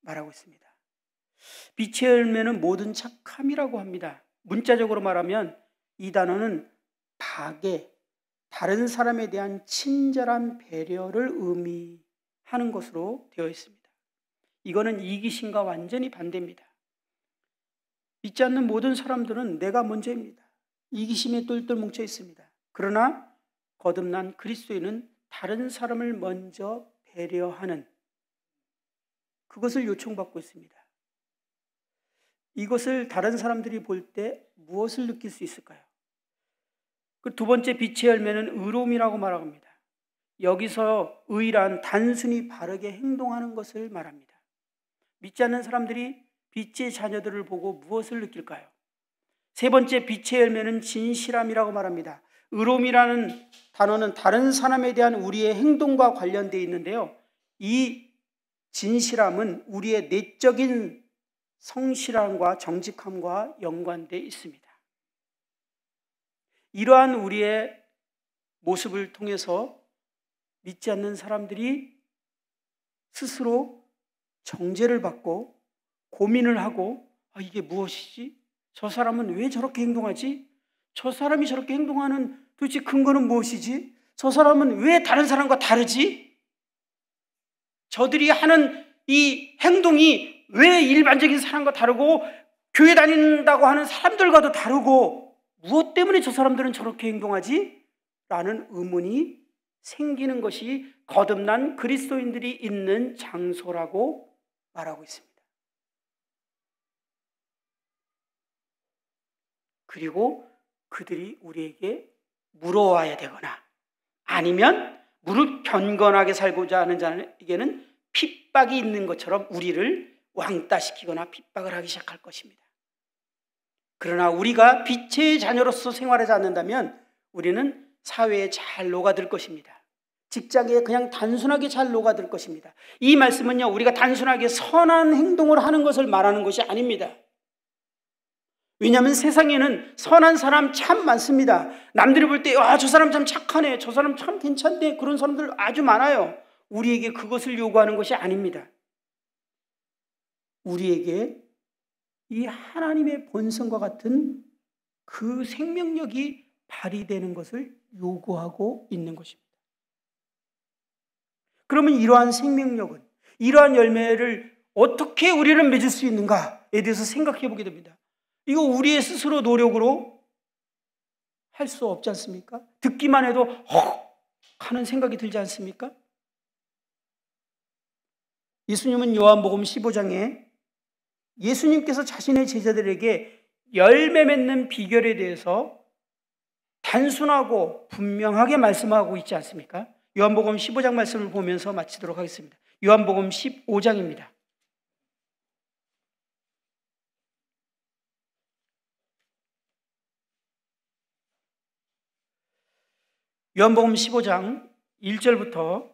말하고 있습니다. 빛의 열매는 모든 착함이라고 합니다. 문자적으로 말하면 이 단어는 박애, 다른 사람에 대한 친절한 배려를 의미하는 것으로 되어 있습니다. 이거는 이기심과 완전히 반대입니다. 믿지 않는 모든 사람들은 내가 먼저입니다. 이기심에 똘똘 뭉쳐 있습니다. 그러나 거듭난 그리스도인은 다른 사람을 먼저 배려하는, 그것을 요청받고 있습니다. 이것을 다른 사람들이 볼 때 무엇을 느낄 수 있을까요? 그 두 번째 빛의 열매는 의로움이라고 말합니다. 여기서 의란 단순히 바르게 행동하는 것을 말합니다. 믿지 않는 사람들이 빛의 자녀들을 보고 무엇을 느낄까요? 세 번째 빛의 열매는 진실함이라고 말합니다. 의로움이라는 단어는 다른 사람에 대한 우리의 행동과 관련되어 있는데요, 이 진실함은 우리의 내적인 성실함과 정직함과 연관되어 있습니다. 이러한 우리의 모습을 통해서 믿지 않는 사람들이 스스로 정죄를 받고 고민을 하고, 이게 무엇이지? 저 사람은 왜 저렇게 행동하지? 저 사람이 저렇게 행동하는 도대체 근거는 무엇이지? 저 사람은 왜 다른 사람과 다르지? 저들이 하는 이 행동이 왜 일반적인 사람과 다르고 교회 다닌다고 하는 사람들과도 다르고 무엇 때문에 저 사람들은 저렇게 행동하지? 라는 의문이 생기는 것이 거듭난 그리스도인들이 있는 장소라고 말하고 있습니다. 그리고 그들이 우리에게 물어와야 되거나 아니면 무릇 경건하게 살고자 하는 자에게는 핍박이 있는 것처럼 우리를 왕따시키거나 핍박을 하기 시작할 것입니다. 그러나 우리가 빛의 자녀로서 생활하지 않는다면 우리는 사회에 잘 녹아들 것입니다. 직장에 그냥 단순하게 잘 녹아들 것입니다. 이 말씀은요, 우리가 단순하게 선한 행동을 하는 것을 말하는 것이 아닙니다. 왜냐하면 세상에는 선한 사람 참 많습니다. 남들이 볼 때 저 사람 참 착하네, 저 사람 참 괜찮네, 그런 사람들 아주 많아요. 우리에게 그것을 요구하는 것이 아닙니다. 우리에게 이 하나님의 본성과 같은 그 생명력이 발휘되는 것을 요구하고 있는 것입니다. 그러면 이러한 생명력은, 이러한 열매를 어떻게 우리는 맺을 수 있는가에 대해서 생각해 보게 됩니다. 이거 우리의 스스로 노력으로 할 수 없지 않습니까? 듣기만 해도 하는 생각이 들지 않습니까? 예수님은 요한복음 15장에 예수님께서 자신의 제자들에게 열매 맺는 비결에 대해서 단순하고 분명하게 말씀하고 있지 않습니까? 요한복음 15장 말씀을 보면서 마치도록 하겠습니다. 요한복음 15장입니다. 요한복음 15장 1절부터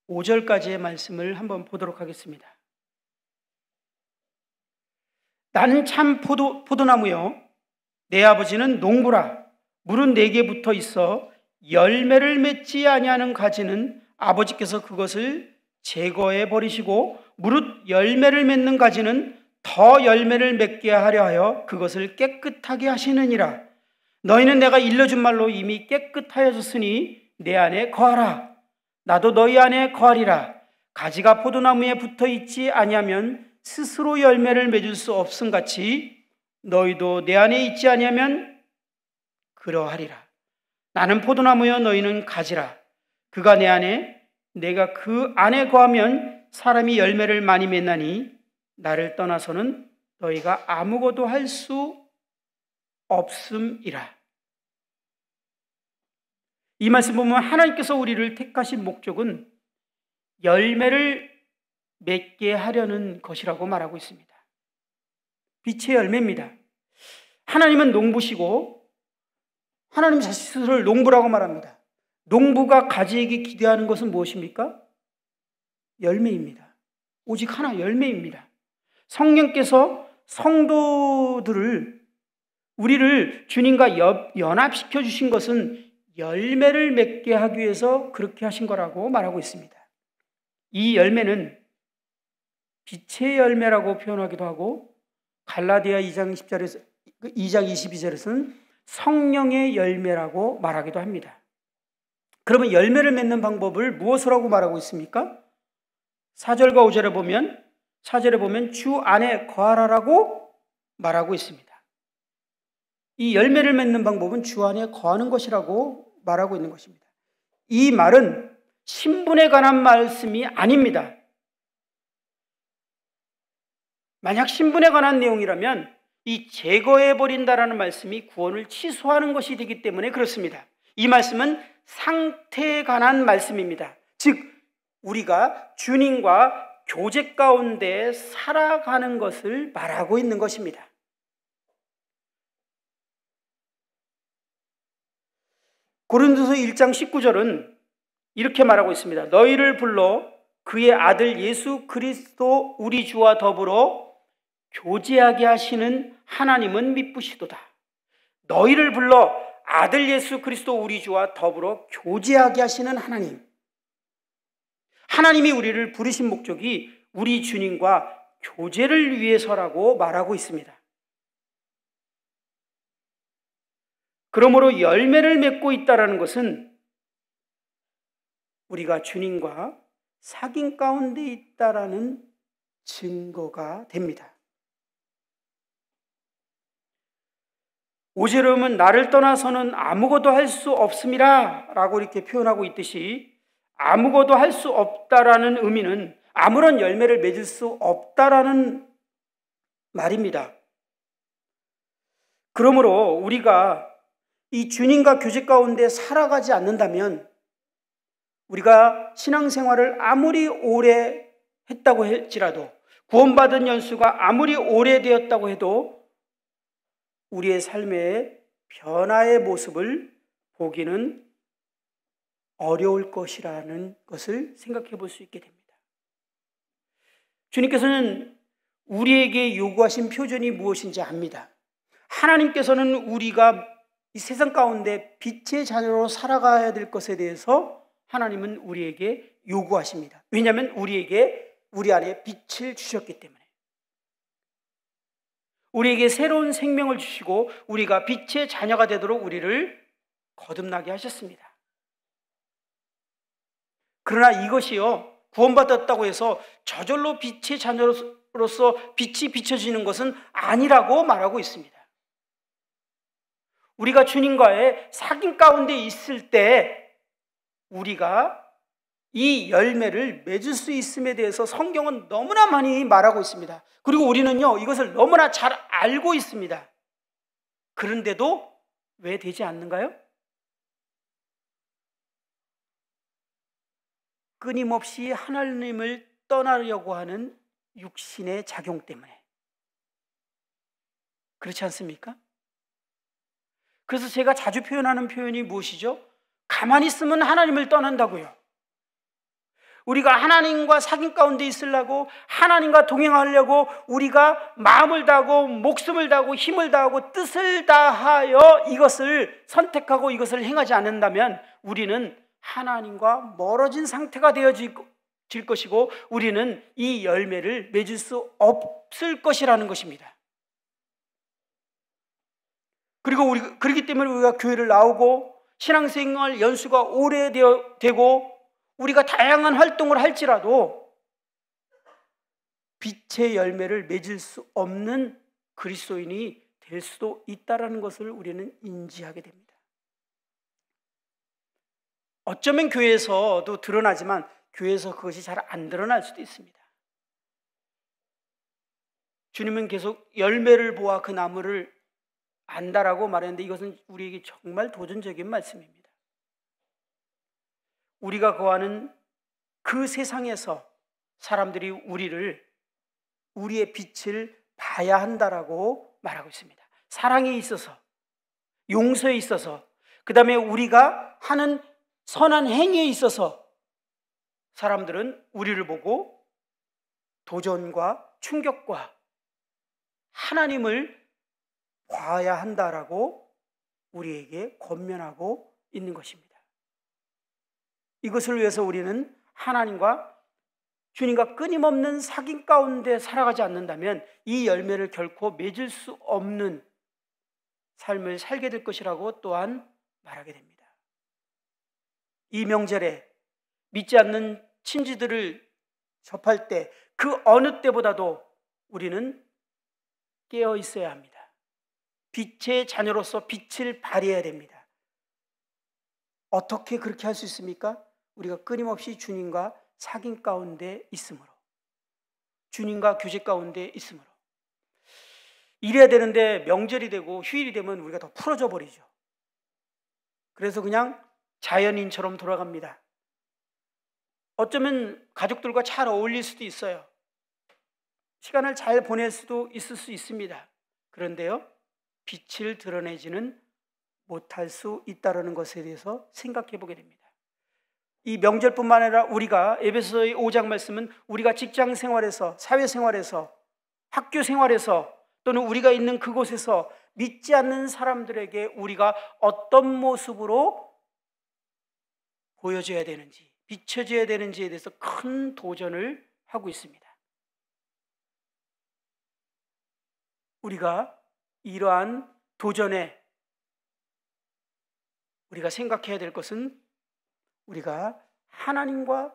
5절까지의 말씀을 한번 보도록 하겠습니다. 나는 참 포도나무요, 내 아버지는 농부라. 물은 내게 붙어 있어 열매를 맺지 아니하는 가지는 아버지께서 그것을 제거해 버리시고 무릇 열매를 맺는 가지는 더 열매를 맺게 하려 하여 그것을 깨끗하게 하시느니라. 너희는 내가 일러준 말로 이미 깨끗하여졌으니 내 안에 거하라. 나도 너희 안에 거하리라. 가지가 포도나무에 붙어 있지 아니하면 스스로 열매를 맺을 수 없음 같이 너희도 내 안에 있지 아니하면 그러하리라. 나는 포도나무여 너희는 가지라. 그가 내 안에, 내가 그 안에 거하면 사람이 열매를 많이 맺나니 나를 떠나서는 너희가 아무것도 할 수 없음이라. 이 말씀 보면 하나님께서 우리를 택하신 목적은 열매를 맺게 하려는 것이라고 말하고 있습니다. 빛의 열매입니다. 하나님은 농부시고 하나님 자신을 농부라고 말합니다. 농부가 가지에게 기대하는 것은 무엇입니까? 열매입니다. 오직 하나, 열매입니다. 성령께서 성도들을, 우리를 주님과 연합시켜 주신 것은 열매를 맺게 하기 위해서 그렇게 하신 거라고 말하고 있습니다. 이 열매는 빛의 열매라고 표현하기도 하고 갈라디아 2장 22절에서는 성령의 열매라고 말하기도 합니다. 그러면 열매를 맺는 방법을 무엇이라고 말하고 있습니까? 4절과 5절에 보면, 4절에 보면 주 안에 거하라라고 말하고 있습니다. 이 열매를 맺는 방법은 주 안에 거하는 것이라고 말하고 있는 것입니다. 이 말은 신분에 관한 말씀이 아닙니다. 만약 신분에 관한 내용이라면 이 제거해버린다라는 말씀이 구원을 취소하는 것이 되기 때문에 그렇습니다. 이 말씀은 상태에 관한 말씀입니다. 즉 우리가 주님과 교제 가운데 살아가는 것을 말하고 있는 것입니다. 고린도서 1장 19절은 이렇게 말하고 있습니다. 너희를 불러 그의 아들 예수 그리스도 우리 주와 더불어 교제하게 하시는 하나님은 미쁘시도다. 너희를 불러 아들 예수 그리스도 우리 주와 더불어 교제하게 하시는 하나님. 하나님이 우리를 부르신 목적이 우리 주님과 교제를 위해서라고 말하고 있습니다. 그러므로 열매를 맺고 있다는 것은 우리가 주님과 사귐 가운데 있다라는 증거가 됩니다. 5절에 보면 나를 떠나서는 아무것도 할 수 없음이라 라고 이렇게 표현하고 있듯이 아무것도 할 수 없다라는 의미는 아무런 열매를 맺을 수 없다라는 말입니다. 그러므로 우리가 이 주님과 교제 가운데 살아가지 않는다면 우리가 신앙생활을 아무리 오래 했다고 할지라도 구원받은 연수가 아무리 오래되었다고 해도 우리의 삶의 변화의 모습을 보기는 어려울 것이라는 것을 생각해 볼 수 있게 됩니다. 주님께서는 우리에게 요구하신 표준이 무엇인지 압니다. 하나님께서는 우리가 이 세상 가운데 빛의 자녀로 살아가야 될 것에 대해서 하나님은 우리에게 요구하십니다. 왜냐하면 우리 안에 빛을 주셨기 때문에. 우리에게 새로운 생명을 주시고 우리가 빛의 자녀가 되도록 우리를 거듭나게 하셨습니다. 그러나 이것이요, 구원받았다고 해서 저절로 빛의 자녀로서 빛이 비춰지는 것은 아니라고 말하고 있습니다. 우리가 주님과의 사귐 가운데 있을 때 우리가 이 열매를 맺을 수 있음에 대해서 성경은 너무나 많이 말하고 있습니다. 그리고 우리는요, 이것을 너무나 잘 알고 있습니다. 그런데도 왜 되지 않는가요? 끊임없이 하나님을 떠나려고 하는 육신의 작용 때문에. 그렇지 않습니까? 그래서 제가 자주 표현하는 표현이 무엇이죠? 가만히 있으면 하나님을 떠난다고요. 우리가 하나님과 사귐 가운데 있으려고, 하나님과 동행하려고 우리가 마음을 다하고 목숨을 다하고 힘을 다하고 뜻을 다하여 이것을 선택하고 이것을 행하지 않는다면 우리는 하나님과 멀어진 상태가 되어질 것이고 우리는 이 열매를 맺을 수 없을 것이라는 것입니다. 그리고 그렇기 때문에 우리가 교회를 나오고 신앙생활 연수가 오래되고 우리가 다양한 활동을 할지라도 빛의 열매를 맺을 수 없는 그리스도인이 될 수도 있다는 것을 우리는 인지하게 됩니다. 어쩌면 교회에서도 드러나지만 교회에서 그것이 잘 안 드러날 수도 있습니다. 주님은 계속 열매를 보아 그 나무를 안다라고 말했는데 이것은 우리에게 정말 도전적인 말씀입니다. 우리가 거하는 그 세상에서 사람들이 우리의 빛을 봐야 한다라고 말하고 있습니다. 사랑에 있어서, 용서에 있어서, 그 다음에 우리가 하는 선한 행위에 있어서 사람들은 우리를 보고 도전과 충격과 하나님을 봐야 한다라고 우리에게 권면하고 있는 것입니다. 이것을 위해서 우리는 하나님과 주님과 끊임없는 사귐 가운데 살아가지 않는다면 이 열매를 결코 맺을 수 없는 삶을 살게 될 것이라고 또한 말하게 됩니다. 이 명절에 믿지 않는 친지들을 접할 때 그 어느 때보다도 우리는 깨어 있어야 합니다. 빛의 자녀로서 빛을 발휘해야 됩니다. 어떻게 그렇게 할 수 있습니까? 우리가 끊임없이 주님과 사귐 가운데 있으므로, 주님과 교제 가운데 있으므로. 이래야 되는데 명절이 되고 휴일이 되면 우리가 더 풀어져 버리죠. 그래서 그냥 자연인처럼 돌아갑니다. 어쩌면 가족들과 잘 어울릴 수도 있어요. 시간을 잘 보낼 수도 있을 수 있습니다. 그런데요, 빛을 드러내지는 못할 수 있다는 것에 대해서 생각해 보게 됩니다. 이 명절뿐만 아니라 우리가 에베소서의 5장 말씀은 우리가 직장 생활에서, 사회 생활에서, 학교 생활에서 또는 우리가 있는 그곳에서 믿지 않는 사람들에게 우리가 어떤 모습으로 보여줘야 되는지, 비춰져야 되는지에 대해서 큰 도전을 하고 있습니다. 우리가 이러한 도전에 우리가 생각해야 될 것은 우리가 하나님과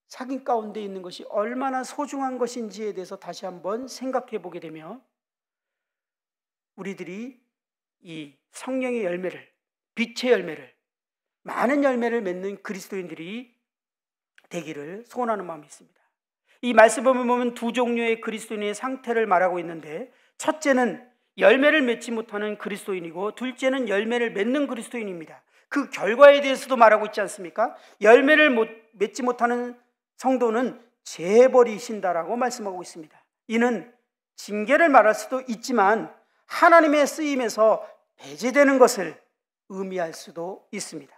사귐 가운데 있는 것이 얼마나 소중한 것인지에 대해서 다시 한번 생각해 보게 되며 우리들이 이 성령의 열매를, 빛의 열매를, 많은 열매를 맺는 그리스도인들이 되기를 소원하는 마음이 있습니다. 이 말씀을 보면 두 종류의 그리스도인의 상태를 말하고 있는데 첫째는 열매를 맺지 못하는 그리스도인이고 둘째는 열매를 맺는 그리스도인입니다. 그 결과에 대해서도 말하고 있지 않습니까? 열매를 맺지 못하는 성도는 재벌이신다라고 말씀하고 있습니다. 이는 징계를 말할 수도 있지만 하나님의 쓰임에서 배제되는 것을 의미할 수도 있습니다.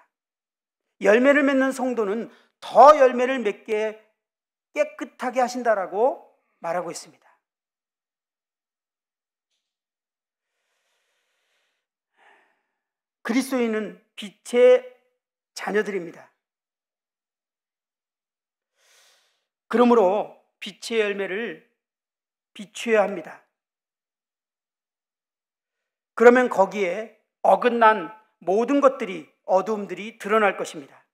열매를 맺는 성도는 더 열매를 맺게 깨끗하게 하신다라고 말하고 있습니다. 그리스도인은 빛의 자녀들입니다. 그러므로 빛의 열매를 비추어야 합니다. 그러면 거기에 어긋난 모든 것들이, 어두움들이 드러날 것입니다.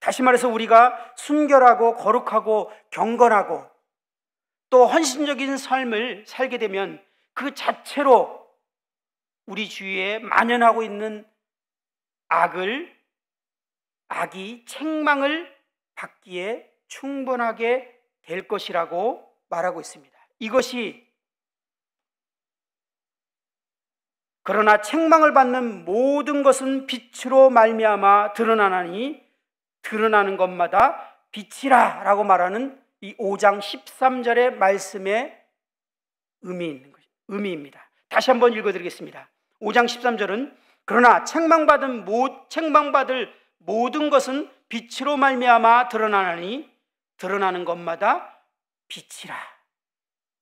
다시 말해서 우리가 순결하고 거룩하고 경건하고 또 헌신적인 삶을 살게 되면 그 자체로 우리 주위에 만연하고 있는 악이 책망을 받기에 충분하게 될 것이라고 말하고 있습니다. 이것이 그러나 책망을 받는 모든 것은 빛으로 말미암아 드러나나니 드러나는 것마다 빛이라 라고 말하는 이 5장 13절의 말씀의 의미입니다. 다시 한번 읽어드리겠습니다. 5장 13절은 그러나 책망받을 모든 것은 빛으로 말미암아 드러나나니 드러나는 것마다 빛이라.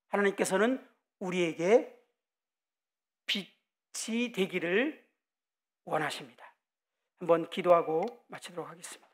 하나님께서는 우리에게 빛이 되기를 원하십니다. 한번 기도하고 마치도록 하겠습니다.